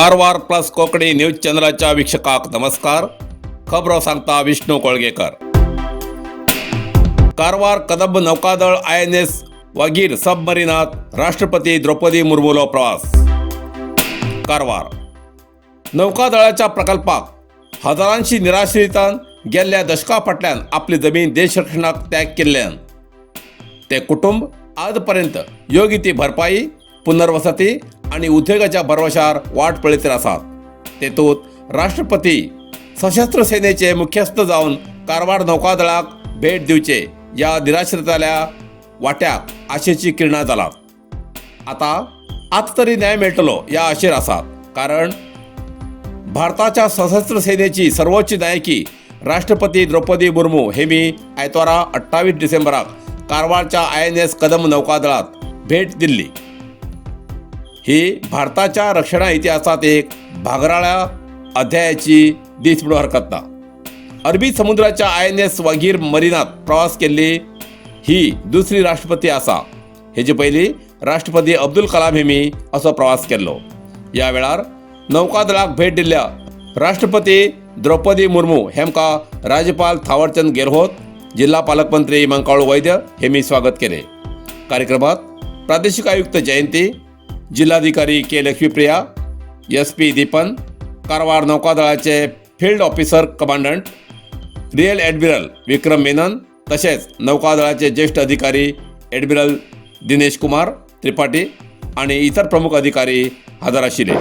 Karwar plus Konkani news चॅनलच्या वीक्षकाक नमस्कार. खबरो सांगता विष्णू कोळगेकर. कारवार कदंब नौकादळ INS वागीर सबमरीनात राष्ट्रपती द्रौपदी मुर्मूलो प्रवास. कारवार नौकादळाच्या प्रकल्पाक हजारांशी निराश्रितान गेल्ल्या दशका फाटल्यान आपली जमीन देश रक्षणाक त्याग केल्ल्यान ते कुटुंब आजपर्यंत योग्य ती भरपाई, पुनर्वसती आणि उद्योगाच्या भरवशार वाट पळयत आसात. तेतूंत राष्ट्रपती सशस्त्र सेनेचे मुख्यस्थ जावन कारवार नौकादळाक भेट दिवचे या निराश्रिताल्या वाट्याक आशेची किरणां जालात. आता तरी न्याय मेळटलो या आशेर आसात, कारण भारताच्या सशस्त्र सेनेची सर्वोच्च नायकी राष्ट्रपती द्रौपदी मुर्मू हेमी आयतारा 28 डिसेंबराक कारवारच्या INS कदंब नौकादळात भेट दिल्ली. ही भारताच्या रक्षणा इतिहासात एक भागराळ्या अध्यायाची दीस म्हणून हरकत ना. अरबी समुद्राच्या INS वागीर मरीनात प्रवास केल्ली ही दुसरी राष्ट्रपती आसा. हेजे पयलीं राष्ट्रपती अब्दुल कलाम हेमी असो प्रवास केल्लो. या वेळार नौकादळाक भेट दिल्ल्या राष्ट्रपती द्रौपदी मुर्मू हेमकां राज्यपाल थावरचंद गेहलोत, जिल्हा पालकमंत्री मंकाळू वैद्य हेमी स्वागत केले. कार्यक्रमात प्रादेशिक आयुक्त जयंती, जिल्हाधिकारी के लक्ष्मीप्रिया, SP दीपन, कारवार नौकादळाचे field officer commandant rear admiral Vikram Menon तसेच नौकादळाचे ज्येष्ठ अधिकारी ॲडमिरल दिनेश कुमार त्रिपाठी आणि इतर प्रमुख अधिकारी हजर आशिल्ले.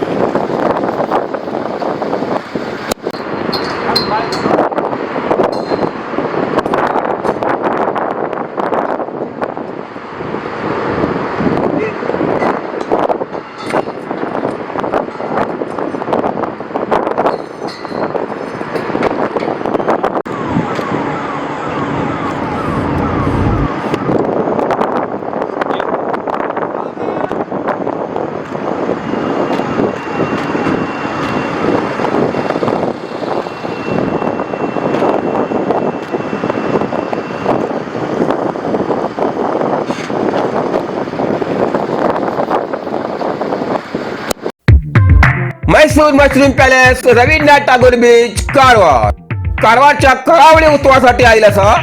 Mysore mushroom palace, Rabindranath Tagore beach, Karwar. कारवारच्या करावळी उत्सवासाठी आयला असा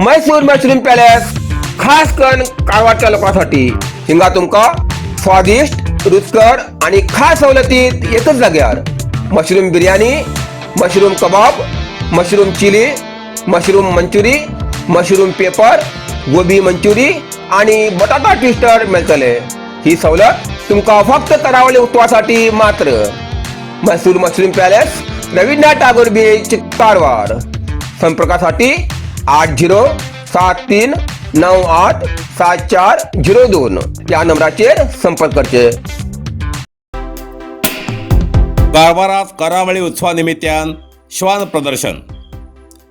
मैसूर मशरूम पॅलेस खास करून कारवारच्या लोकांसाठी. हिंगा तुमका स्वादिष्ट, रुचकर आणि खास सवलतीत एकच जाग्यार mushroom biryani, mushroom kebab, mushroom chilli, mushroom manchurian, mushroom pepper, gobi manchurian आणि बटाटा ट्विस्टर मेळटले. ही सवलत तुमका फक्त करावळी उत्सवासाठी मात्र. Mysore mushroom palace, Rabindranath Tagore beach, Karwar. संपर्कासाठी 8073987402 या नंबराचेर संपर्क करचे. कारवारात करावळी उत्सवा निमित्यान श्वान प्रदर्शन.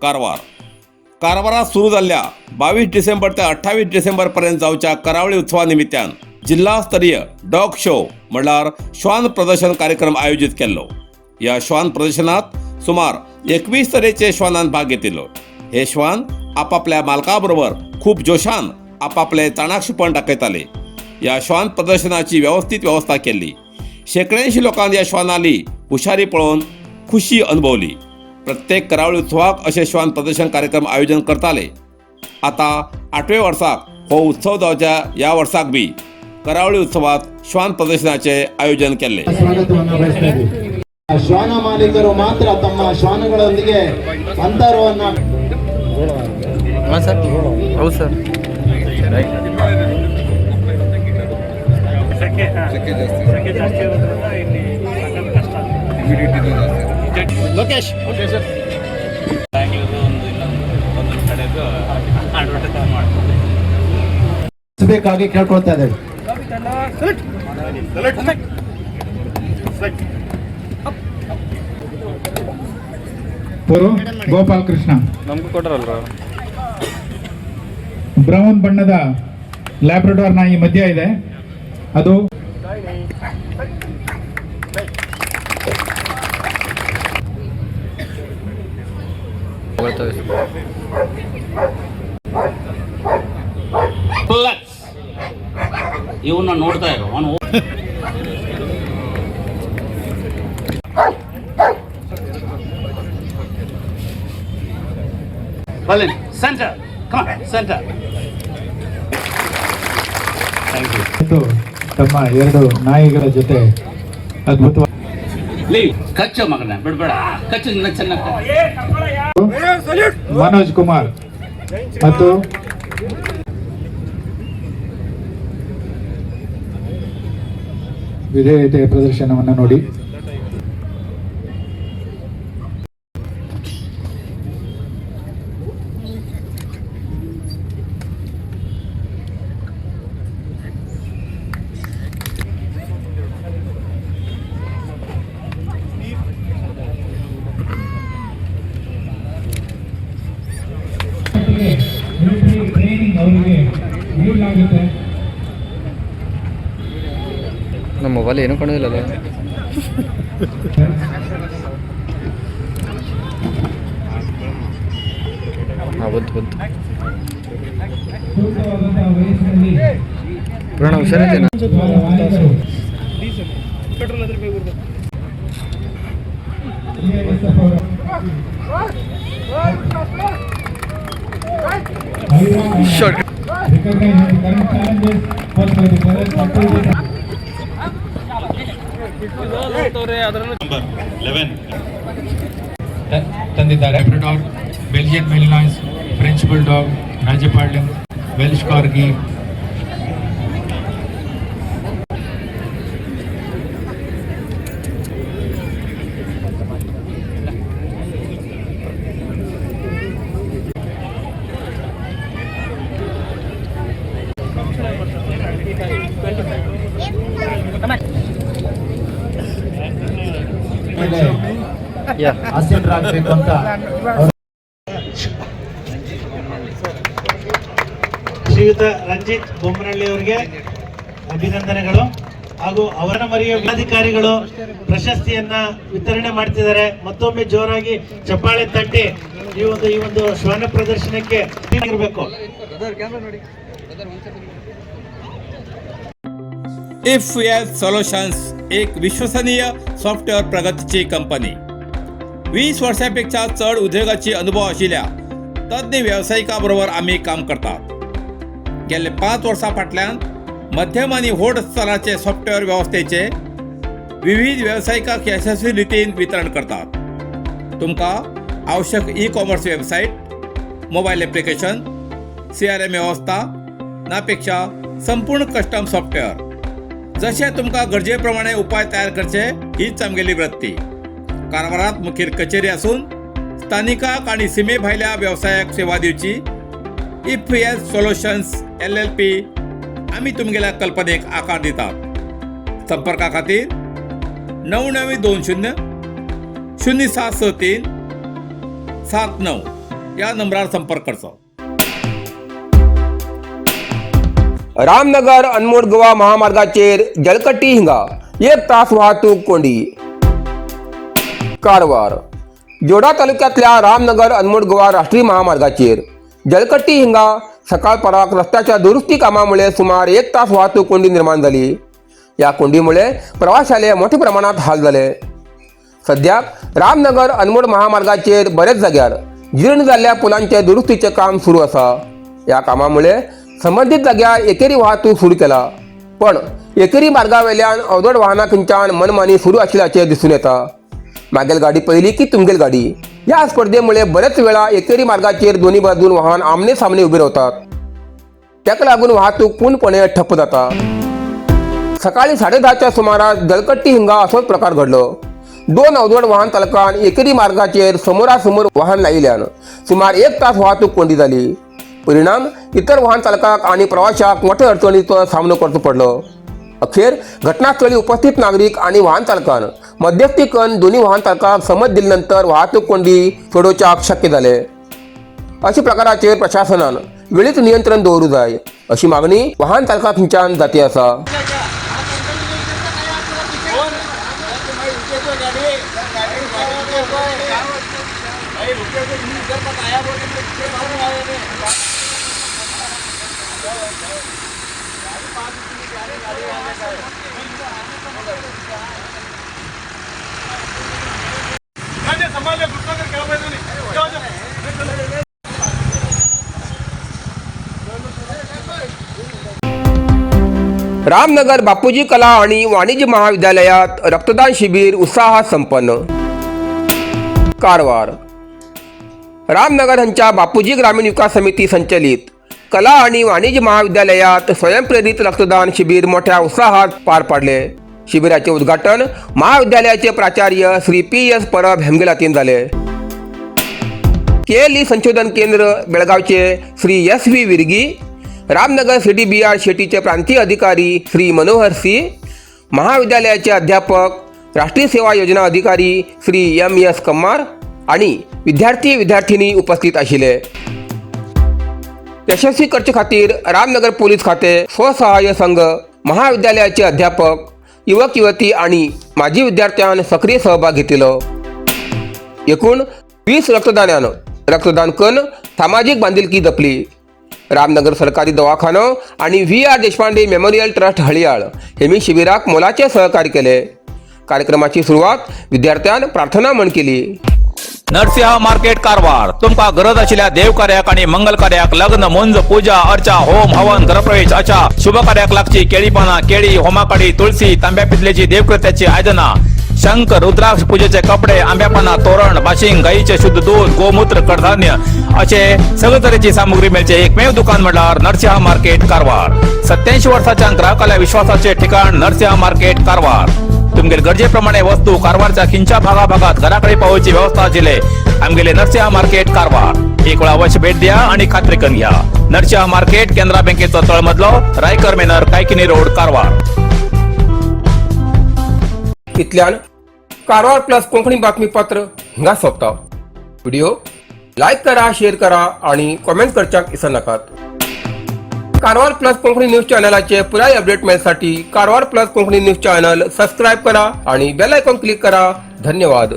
कारवारात सुरू झालेल्या 22 डिसेंबर ते 28 डिसेंबर पर्यंत जावच्या करावळी उत्सवा निमित्यान जिल्हास्तरीय डॉग शो म्हणल्यार श्वान प्रदर्शन कार्यक्रम आयोजित केल्लो. या श्वान प्रदर्शनात सुमार 21 तरेचे श्वानान भाग घेतिल्लो. हे श्वान आपापल्या मालकाबरोबर खूप जोशान आपापले चाणाक्षपण दाखयताले. या श्वान प्रदर्शनाची व्यवस्थित व्यवस्था केल्ली. शेकड्यांशी लोकांनी या श्वानाली हुशारी पळोवन खुशी अनुभवली. प्रत्येक करावळी उत्सवाक असे श्वान प्रदर्शन कार्यक्रम आयोजन करताले. आता 8व्या वर्साक हो उत्सव जावच्या या वर्साक बी करावळी उत्सवात ಶ್ವಾನ ಪ್ರದರ್ಶನಕ್ಕೆ ಆಯೋಜನೆ केले. ಶ್ವಾನ ಮಾಲೀಕರು ಮಾತ್ರ ತಮ್ಮ ಶ್ವಾನಗಳೊಂದಿಗೆ ಅಂತರವನ್ನು ಹೌದು ಸರ್ ಲೋಕೇಶ್ ಬೇಕಾಗಿ ಕೇಳ್ಕೊಳ್ತಾ ಇದ್ದೇವೆ. ಗೋಪಾಲ್ ಕೃಷ್ಣ ನಮಗೂ ಕೊಟ್ಟರಲ್ರ ಬ್ರೌನ್ ಬಣ್ಣದ ಲ್ಯಾಬ್ರಡಾರ್ ನಾಯಿ ಮಧ್ಯ ಇದೆ. ಅದು ಇವನ್ನ ನೋಡ್ತಾ ಇರೋ ಅವನು Berlin. Center. Come on, center. Thank you. ಮತ್ತು ತಮ್ಮ ಎರಡು ನಾಯಿಗಳ ಜೊತೆ ಅದ್ಭುತವಾದ Leave. ಕಚ್ಚು ಮಗನ ಬಿಡ್ಬೇಡ. ಕಚ್ಚು ನಿನ್ನ ಚೆನ್ನಾಗಿ. ಮನೋಜ್ ಕುಮಾರ್ ಮತ್ತು ವಿಧೇಯತೆಯ ಪ್ರದರ್ಶನವನ್ನು ನೋಡಿ. ಟ್ರೈನಿಂಗ್ ಅವರಿಗೆ ನೀಡಲಾಗುತ್ತೆ. ನಮ್ಮ ಮೊಬೈಲ್ ಏನು ಕಾಣೋದಿಲ್ಲಲ್ಲ. ಬಂತು ಸೂಕ್ತವಾದಂತಹ ವಯಸ್ಸಿನಲ್ಲಿ ಪುರಾಣ ಹುಷಾರಿದ್ದೇನೆ. ತಂದಿದ್ದಾರೆ. Labrador, Belgian Malinois, French bulldog, Rajapalayam, Welsh corgi, ಆಸೀನರಾಗಬೇಕು ಅಂತ ಶ್ರೀಯುತ ರಂಜಿತ್ ಬೊಮ್ಮನಹಳ್ಳಿ ಅವರಿಗೆ ಅಭಿನಂದನೆಗಳು. ಹಾಗೂ ಅವರ ಮರಿಯ ಅಧಿಕಾರಿಗಳು ಪ್ರಶಸ್ತಿಯನ್ನ ವಿತರಣೆ ಮಾಡ್ತಿದ್ದಾರೆ. ಮತ್ತೊಮ್ಮೆ ಜೋರಾಗಿ ಚಪ್ಪಾಳೆ ತಟ್ಟಿ ಈ ಒಂದು ಶ್ವಾನ ಪ್ರದರ್ಶನಕ್ಕೆ ಇರಬೇಕು. इफ्स सोल्युशन्स एक विश्वसनीय सॉफ्टवेअर प्रगतीची कंपनी. 20 वर्षांपेक्षा चढ उद्योगाची अनुभव असलेल्या तज्ञ व्यावसायिकाबरोबर आम्ही काम करतात. गेले 5 वर्सां फाटल्यान मध्यम आणि व्हड स्तराचे सॉफ्टवेअर व्यवस्थेचे विविध व्यावसायिकांक यशस्वी रितीन वितरण करतात. तुमकां आवश्यक e-commerce website, mobile application, CRM व्यवस्था नापेक्षा संपूर्ण कस्टम सॉफ्टवेअर जशे तुमकां गरजेप्रमाणे उपाय तयार करचे हीच आमगेली वृत्ती. कारवारात मुखेल कचेरी असून स्थानिकाक आणि सीमे भायल्या व्यवसायाक सेवा दिवची इफ्स सोल्युशन्स LLP आम्ही तुमगेल्या कल्पनेक आकार दितात. संपर्का खातीर 9920 0763 79 या नंबरार संपर्क करचो. रामनगर अनमोड गोवा महामार्गाचेर जलकट्टी हिंगा 1 तास वाहतूक कोंडी. कारवार जोडा तालुक्यातल्या रामनगर अनमोड गोवा राष्ट्रीय महामार्गाचेर जलकट्टी हिंगा सकाळ पराक रस्त्याच्या दुरुस्ती कामामुळे सुमार 1 तास वाहतूक कोंडी निर्माण झाली. या कोंडीमुळे प्रवाशाले मोठ्या प्रमाणात हाल झाले. सध्या रामनगर अनमोड महामार्गाचेर बरेच जाग्यार जीर्ण झालेल्या पुलांचे दुरुस्तीचे काम सुरू असा. या कामामुळे संबंधित जाग्यार एकेरी वाहतूक सुरू केला, पण एकेरी मार्गावेल्यान अवजड वाहनां खंयच्यान मनमानी सुरू आशिल्ल्याचे दिसून येता. मागेल गाडी पहिली की तुमगेल गाडी या स्पर्धेमुळे बरेच वेळा एकेरी मार्गाचेर दोन्ही बाजून वाहन आमने सामने उभे राहतात. त्याक लागून वाहतूक पूर्णपणे ठप्प जाता. सकाळी 10:30च्या सुमारास जलकट्टी हिंगा असोच प्रकार घडलो. 2 अवजड वाहन चालकान एकेरी मार्गाचेर समोरासमोर वाहन लायिल्ल्यान सुमार 1 तास वाहतूक कोंडी झाली. परिणाम इतर वाहन चालकाक आणि प्रवाशाक मोठ्या अडचणीचो सामनो करचो पडलो. अखेर घटनास्थळी उपस्थित नागरिक आणि वाहन चालकान मध्यस्थी करून दोन्ही वाहन चालकांक समज दिल्यानंतर वाहतूक कोंडी सोडोवच्याक शक्य जाले. अशा प्रकाराचेर प्रशासनान वेळीच नियंत्रण दवरूं जाय अशी मागणी वाहन चालकां थंयच्यान जाती आसा. रामनगर बापूजी कला आणि वाणिज्य महाविद्यालयात रक्तदान शिबिर उत्साहात संपन्न. कारवार. रामनगर यांच्या बापूजी ग्रामीण विकास समिती संचलित कला आणि वाणिज्य महाविद्यालयात स्वयंप्रेरित रक्तदान शिबिर मोठ्या उत्साहात पार पडले. शिबिराचे उद्घाटन महाविद्यालयाचे प्राचार्य श्री PS परब हेमगेलातीन झाले. KLE संशोधन केंद्र बेळगावचे श्री SV विरगी, रामनगर CDBR शेटीचे प्रांतीय अधिकारी श्री मनोहर सिंह, महाविद्यालयाचे अध्यापक, राष्ट्रीय सेवा योजना अधिकारी श्री MS कम्मार आणि विद्यार्थी उपस्थित आशिले. यशस्वी खर्च खातीर रामनगर पोलीस खाते, स्वसहाय्य संघ, महाविद्यालयाचे अध्यापक, युवक युवती आणि माजी विद्यार्थ्यांन सक्रिय सहभाग घेतलो. एकूण 20 रक्तदान करून सामाजिक बांधिलकी जपली. रामनगर सरकारी दवाखानो आणि VR Deshpande memorial trust Haliyal हेमी शिबिराक मोलाचे सहकार्य केले. कार्यक्रमाची सुरुवात विद्यार्थ्यांन प्रार्थना म्हण केली. नरसिंह मार्केट कारवार. तुमका गरज असलेल्या देवकार्याक आणि मंगल कार्याक, लग्न, मुंज, पूजा अर्चा, होम हवन, गृहप्रवेश अशा शुभ कार्याक लागची केळी पाना, केळी, होमाकडी, तुळशी, तांब्या पितलेची देवकृत्याची आयदना, शंख, रुद्राक्ष पूजेचे कपडे, आंब्या पाना, तोरण, बाशिंग, गाईचे शुद्ध दूध, गोमूत्र, कडधान्य असे सगळे तऱ्हेची सामुग्री मिळचे एकमेव दुकान म्हणल्यार नरसिंह मार्केट कारवार. 87 वर्षाच्या ग्राहकाला विश्वासाचे ठिकाण नरसिंह मार्केट कारवार. तुमगे गरजेप्रमाणे वस्तू कारवारच्या खिंच्या भागाभागात घराकडे पावची व्यवस्था आशिल्ले आमगेले नरसिंह मार्केट कारवार. एक वेळा अवश्य भेट द्या आणि खात्री करून घ्या. नरसिंह मार्केट केंद्रा बँकेचो तळमजलो, रायकर मेनर, कायकिनी रोड, कारवार. इतल्यान कारवार प्लस कोंकणी बातमीपत्र हिंगा सोंपता. व्हिडिओ लाईक करा, शेअर करा आणि कमेंट करच्याक विसरू नकात. कारवार प्लस कोंकणी न्यूज चॅनलाचे पुराय अपडेट मिळण्यासाठी Karwar plus Konkani news channel subscribe करा आणि बेल आयकॉन क्लिक करा. धन्यवाद.